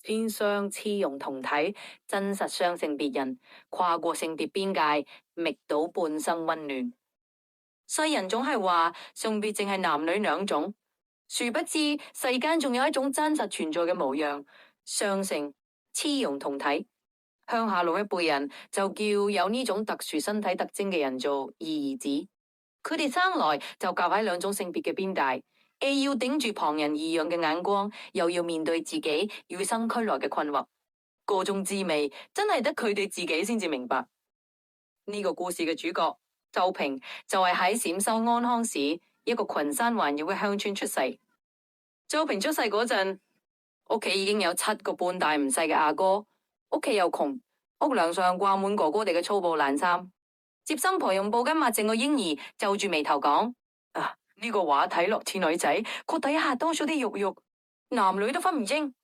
偏相雌雄同體，真實相勝別人，跨過性別邊界，覓到半生溫暖。世人總係話性別淨係男女兩種，殊不知世間仲有一種真實存在嘅模樣，相勝雌雄同體。鄉下老一輩人就叫有呢種特殊身體特徵嘅人做二兒子，佢哋生來就夾喺兩種性別嘅邊界，既要頂住旁人異樣嘅眼光，又要面對自己與生俱來嘅困惑，個種滋味真係得佢哋自己先至明白。呢個故事嘅主角周平就係喺陝西安康市一個群山環繞嘅鄉村出世。周平出世嗰陣，屋企已經有7個半大唔細嘅阿哥，屋企又窮，屋梁上掛滿哥哥哋嘅粗布爛衫。接生婆用布巾抹淨個嬰兒，皺住眉頭講：呢個畫睇落似女仔，個底下多咗啲肉肉，男女都分唔清。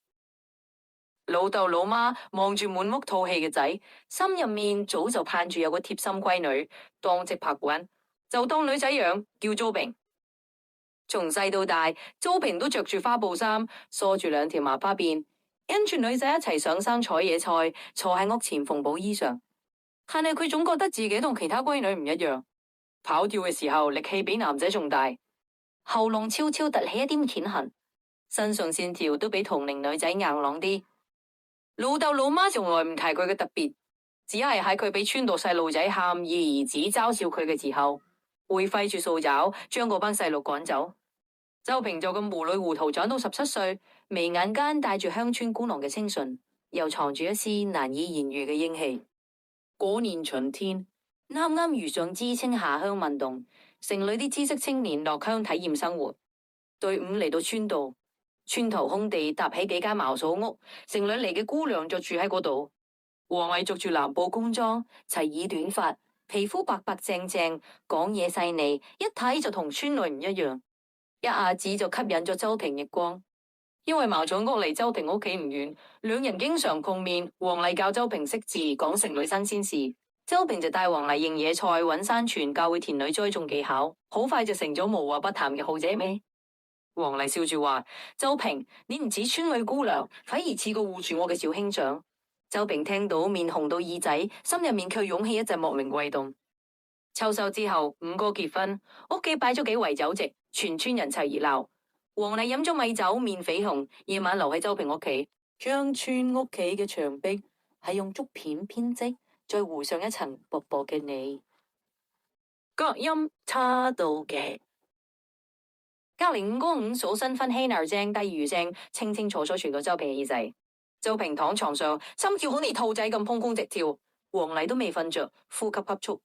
老豆老媽望住滿屋吐氣嘅仔，心入面早就盼住有個貼心閨女當值拍滾，就當女仔養，叫周平。從細到大，周平都着住花布衫，梳住2條麻花辮，跟住女仔一齊上山採野菜，坐喺屋前縫補衣裳。但係佢總覺得自己同其他閨女唔一樣，跑跳嘅時候力氣比男仔仲大，喉嚨悄悄突起一啲鉗痕，身上線條都比同齡女仔硬朗啲。老豆老媽從來唔提佢嘅特別，只係喺佢俾村度細路仔喊二兒子嘲笑佢嘅時候，會揮住掃帚將嗰班細路趕走。周平就咁糊裏糊塗長到17歲，眉眼間帶住鄉村姑娘嘅清純，又藏住一絲難以言喻嘅英氣。嗰年春天，啱啱遇上知青下鄉運動，城裏啲知識青年落鄉體驗生活，隊伍嚟到村度。村頭空地搭起幾間茅草屋，城裏嚟嘅姑娘就住喺嗰度。王麗着住藍布工裝，齊耳短髮，皮膚白白淨淨，講嘢細膩，一睇就同村裏唔一樣，一下子就吸引咗周平目光。因為茅草屋離周平屋企唔遠，兩人經常碰面。王麗教周平識字，講城裏新鮮事，周平就帶王麗認野菜、搵山泉，教會田裏栽種技巧，好快就成咗無話不談嘅好姐妹。王麗笑住話：周平，你唔似村裏姑娘，反而似個護住我嘅小兄長。周平聽到面紅到耳仔，心入面卻湧起一陣莫名悸動。秋收之後，5哥結婚，屋企擺咗幾圍酒席，全村人齊熱鬧。王麗飲咗米酒，面緋紅，夜晚留喺周平屋企，將村屋企嘅牆壁係用竹片編織，再糊上一層薄薄嘅泥。隔音差到嘅。隔籬5哥5嫂新婚嬉鬧聲低語聲清清楚楚傳到周平嘅耳仔。周平躺床上，心跳好似兔仔咁砰砰直跳。王麗都未瞓着，呼吸急促。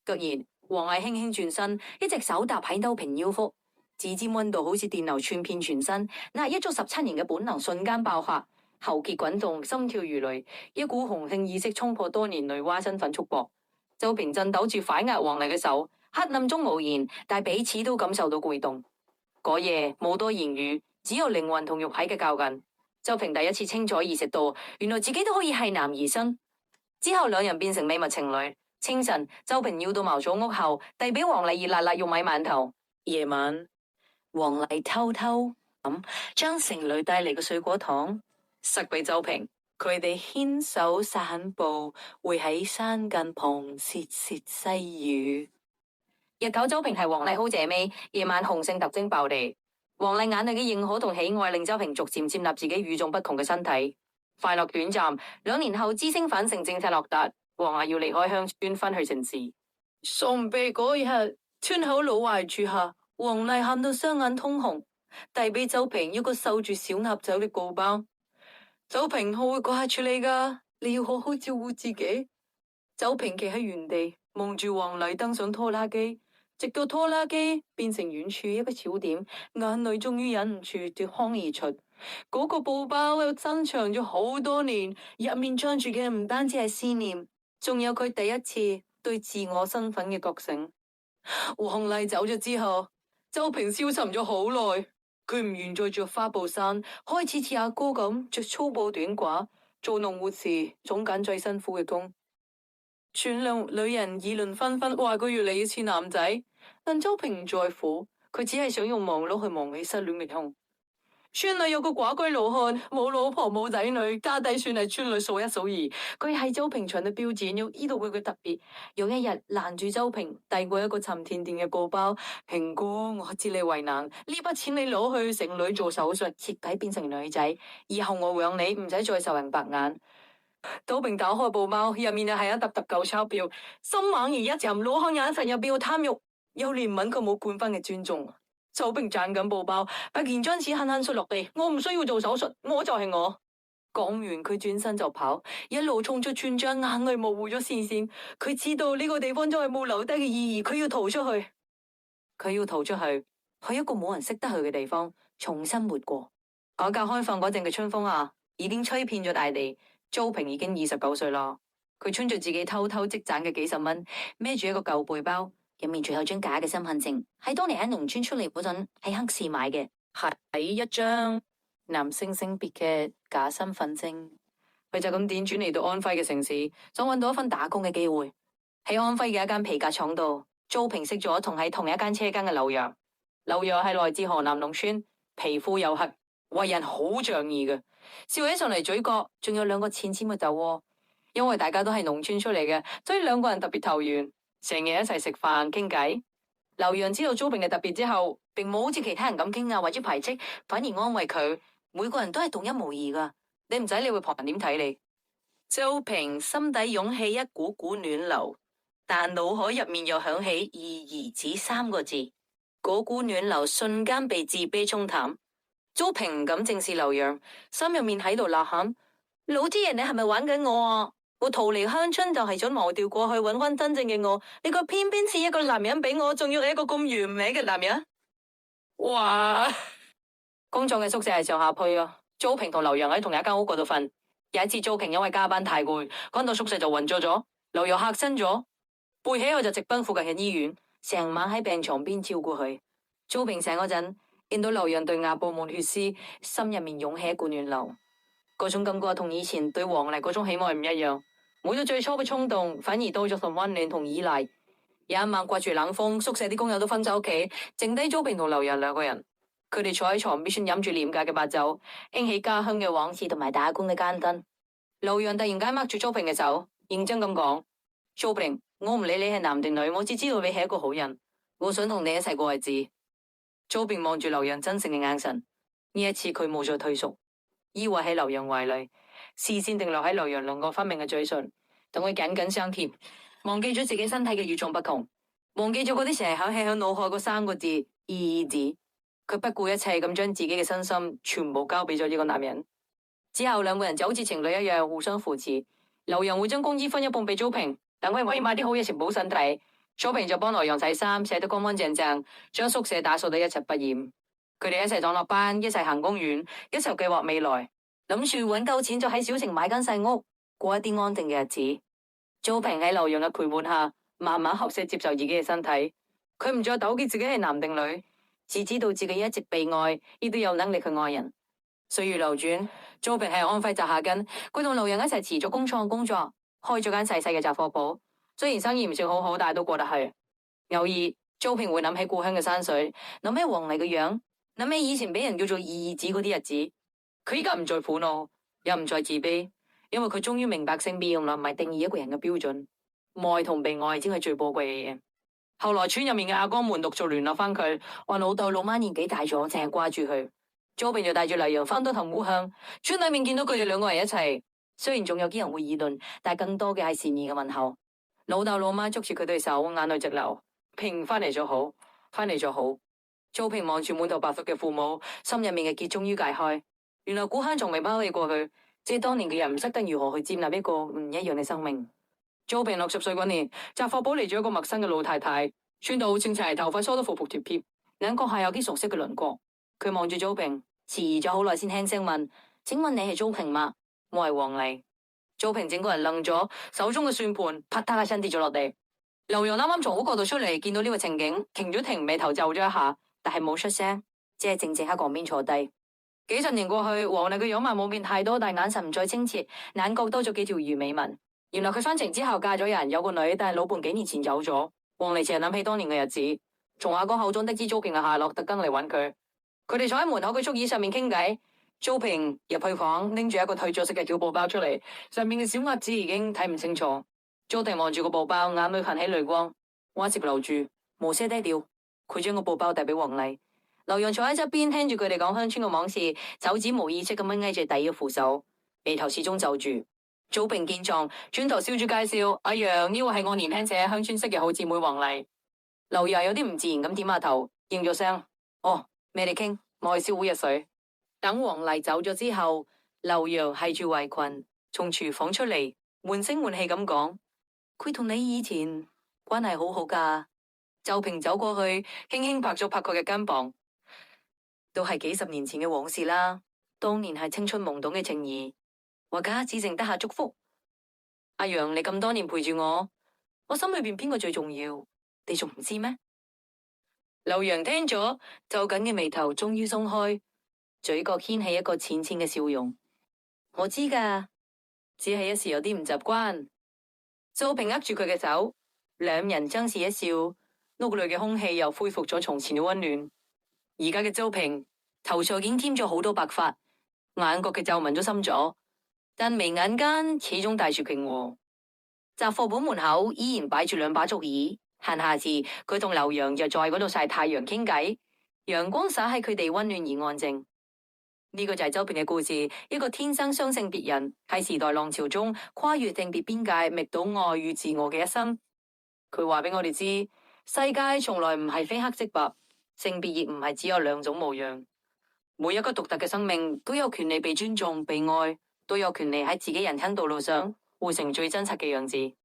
突然，王麗輕輕轉身，一隻手搭喺周平腰腹，指尖溫度好似電流串遍全身，壓抑咗17年嘅本能瞬間爆發，喉結滾動，心跳如雷，一股雄性意識衝破多年女媧身份束縛。周平震抖住反壓王麗嘅手，黑暗中無言，但彼此都感受到悸動。嗰夜冇多言語，只有靈魂同肉體嘅較勁。周平第一次清楚意識到，原來自己都可以係男兒身。之後兩人變成秘密情侶。清晨，周平要到茅草屋後，遞俾王麗熱辣辣玉米饅頭。夜晚，王麗偷偷咁將城裏帶嚟嘅水果糖塞俾周平。佢哋牽手散步，會喺山間旁竊竊細語。日頭周平係王麗好姐妹，夜晚雄性特徵爆裂。王麗眼裏嘅認可同喜愛令周平逐漸接納自己與眾不同嘅身體。快樂短暫，2年後知青返城政策落達，王麗要離開鄉村返去城市。喪別嗰日，村口老槐樹下，王麗喊到雙眼通紅，遞俾周平一個繡住小鴨仔嘅布包。周平，我會掛住你噶，你要好好照顧自己。周平企喺原地望住王麗登上拖拉機。直到拖拉機變成遠處一個小點，眼淚終於忍唔住奪眶而出。嗰個布包又珍藏咗好多年，入面裝住嘅唔單止係思念，仲有佢第一次對自我身份嘅覺醒。王麗走咗之後，周平消沉咗好耐，佢唔願再着花布衫，開始似阿哥咁着粗布短褂，做農活時總揀最辛苦嘅工。村裏人議論紛紛，話佢越嚟越似男仔，但周平唔在乎，佢只係想用忙碌去忘記失戀嘅痛。村裏有個寡居老漢，冇老婆冇仔女，家底算係村裏數一數二。佢係周平祥嘅標誌，要依度佢嘅特別。有一日攔住周平，遞過一個沉甸甸嘅布包。平哥，我知你為難，呢筆錢你攞去城裏做手術，徹底變成女仔。以後我養你，唔使再受人白眼。周平打開布包，入面又係一沓沓舊鈔票，心猛而一沉。老漢眼神入邊有貪欲，有憐憫，佢冇半分嘅尊重。周平攢緊布包，突然將錢狠狠摔落地。我唔需要做手術，我就係我。講完佢轉身就跑，一路衝出村莊，眼淚模糊咗視線。佢知道呢個地方再係冇留低嘅意義，佢要逃出去。佢要逃出去，去一個冇人識得去嘅地方，重新活過。改革開放嗰陣嘅春風啊，已經吹遍咗大地。周平已經29歲啦，佢穿住自己偷偷積攢嘅幾十蚊，孭住一個舊背包。入面仲有張假嘅身份證，係當年喺農村出嚟嗰陣喺黑市買嘅，係一張男性性別嘅假身份證。佢就咁輾轉嚟到安徽嘅城市，想揾到一份打工嘅機會。喺安徽嘅一間皮革廠度，周平識咗同喺同一間車間嘅劉洋。劉洋係來自河南農村，皮膚黝黑，為人好仗義嘅，笑起上嚟嘴角仲有兩個淺淺嘅酒窩。因為大家都係農村出嚟嘅，所以兩個人特別投緣。成日一齊食飯傾偈。劉洋知道周平嘅特別之後，並冇好似其他人咁驚訝或者排斥，反而安慰佢。每個人都係獨一無二噶，你唔使理會旁人點睇你。周平心底湧起一股股暖流，但腦海入面又響起二兒子3個字。嗰股暖流瞬間被自卑沖淡。周平唔敢正視劉洋，心入面喺度吶喊：老天爺，你係咪玩緊我啊？我逃離鄉村就係想忘掉過去，揾翻真正嘅我。你個偏偏似一個男人俾我，仲要係一個咁完美嘅男人。哇！工廠嘅宿舍係上下鋪啊。周平同劉洋喺同一間屋嗰度瞓。有一次周平因為加班太攰，趕到宿舍就暈咗咗。劉洋嚇親咗，背起我就直奔附近嘅醫院，成晚喺病床邊照顧佢。周平醒嗰陣，見到劉洋對額布滿血絲，心入面湧起一股暖流。嗰種感覺同以前對黃麗嗰種喜愛唔一樣，冇咗最初嘅衝動，反而多咗份溫暖同依賴。有一晚刮住冷風，宿舍啲工友都分咗屋企，剩低周平同劉洋2個人。佢哋坐喺床邊，吮飲住廉價嘅白酒，興起家鄉嘅往事同埋打工嘅艱辛。劉洋突然間握住周平嘅手，認真咁講：周平，我唔理你係男定女，我只知道你係一個好人，我想同你一齊過日子。周平望住劉洋真誠嘅眼神，呢一次佢冇再退縮。依偎喺劉洋懷裏，視線定留喺劉洋輪廓分明嘅嘴唇，同佢緊緊相貼，忘記咗自己身體嘅與眾不同，忘記咗嗰啲成日響起響腦海嗰3個字意義字。佢不顧一切咁將自己嘅身心全部交俾咗呢個男人。之後2個人就好似情侶一樣互相扶持。劉洋會將工資分一半俾周平，等佢可以買啲好嘢食補身體。周平就幫劉洋洗衫，洗得乾乾淨淨，將宿舍打掃得一塵不染。佢哋一齊上落班，一齊行公園，一齊計劃未來，諗住搵夠錢就喺小城買間細屋，過一啲安定嘅日子。周平喺劉洋嘅陪伴下，慢慢學識接受自己嘅身體。佢唔再糾結自己係男定女，只知道自己一直被愛，亦都有能力去愛人。歲月流轉，周平喺安徽扎下根，佢同劉洋一齊持續工廠工作，開咗間細細嘅雜貨鋪。雖然生意唔算好好，但係都過得去。偶爾，周平會諗起故鄉嘅山水，諗起黃麗嘅樣。諗起以前俾人叫做二兒子嗰啲日子，佢依家唔再苦惱，又唔再自卑，因為佢終於明白性別用來唔係定義一個人嘅標準，愛同被愛先係最寶貴嘅嘢。後來村入面嘅阿哥們陸續聯絡翻佢，話老豆老媽年紀大咗，淨係掛住佢。周平就帶住劉洋翻到頭烏鄉，村裏面見到佢哋2個人一齊，雖然仲有啲人會議論，但係更多嘅係善意嘅問候。老豆老媽捉住佢對手，眼淚直流。平翻嚟咗好，翻嚟咗好。周平望住滿頭白髮嘅父母，心入面嘅結終於解開。原來故鄉從未拋棄過佢，只係當年嘅人唔識得如何去接納一個唔一樣嘅生命。周平60歲嗰年，雜貨鋪嚟咗一個陌生嘅老太太，穿到好清齊，頭髮梳得服服帖帖，眼角下有啲熟悉嘅輪廓。佢望住周平，遲疑咗好耐先輕聲問：請問你係周平嗎？我係黃麗。周平整個人愣咗，手中嘅算盤啪嗒一聲跌咗落地。劉洋啱啱從屋角度出嚟，見到呢個情景，停咗停，眉頭皺咗一下。但係冇出聲，只係靜靜喺旁邊坐低。幾十年過去，黃麗嘅樣貌冇變太多，但眼神唔再清澈，眼角多咗幾條魚尾紋。原來佢返城之後嫁咗人，有個女，但係老伴幾年前走咗。黃麗成日諗起當年嘅日子，從阿哥口中得知周平嘅下落，特登嚟揾佢。佢哋坐喺門口嘅竹椅上面傾偈。周平入去房，拎住一個退咗色嘅小布包出嚟，上面嘅小鴨子已經睇唔清楚。周平望住個布包，眼裏噴起淚光，話接留住，無聲低調。佢將個布包遞俾黃麗。劉洋坐喺側邊，聽住佢哋講鄉村嘅往事，手指無意識咁樣挨住底嘅扶手，眉頭始終皺住。周平見狀，轉頭笑住介紹：阿楊，呢位係我年輕時喺鄉村識嘅好姊妹黃麗。劉洋有啲唔自然咁點下頭，應咗聲：哦，咩你傾，我去燒壺熱水。等黃麗走咗之後，劉洋繫住圍裙從廚房出嚟，悶聲悶氣咁講：佢同你以前關係好好噶。周平走過去，輕輕拍咗拍佢嘅肩膀，都係幾十年前嘅往事啦。當年係青春懵懂嘅情誼，我家只剩得下祝福。阿楊，你咁多年陪住我，我心裏邊邊個最重要，你仲唔知咩？劉洋聽咗，皺緊嘅眉頭終於鬆開，嘴角掀起一個淺淺嘅笑容。我知噶，只係一時有啲唔習慣。周平握住佢嘅手，兩人相視一笑，屋裏嘅空氣又恢復咗從前嘅溫暖。而家嘅周平頭上已經添咗好多白髮，眼角嘅皺紋都深咗，但眉眼間始終帶住平和。雜貨鋪門口依然擺住兩把竹椅，閒暇時佢同劉洋就在嗰度曬太陽傾偈，陽光灑喺佢哋溫暖而安靜。呢個就係周平嘅故事，一個天生雙性別人喺時代浪潮中跨越性別邊界，覓到愛與自我嘅一生。佢話俾我哋知，世界從來唔係非黑即白，性別亦唔係只有兩種模樣。每一個獨特嘅生命都有權利被尊重、被愛，都有權利喺自己人生道路上活成最真實嘅樣子。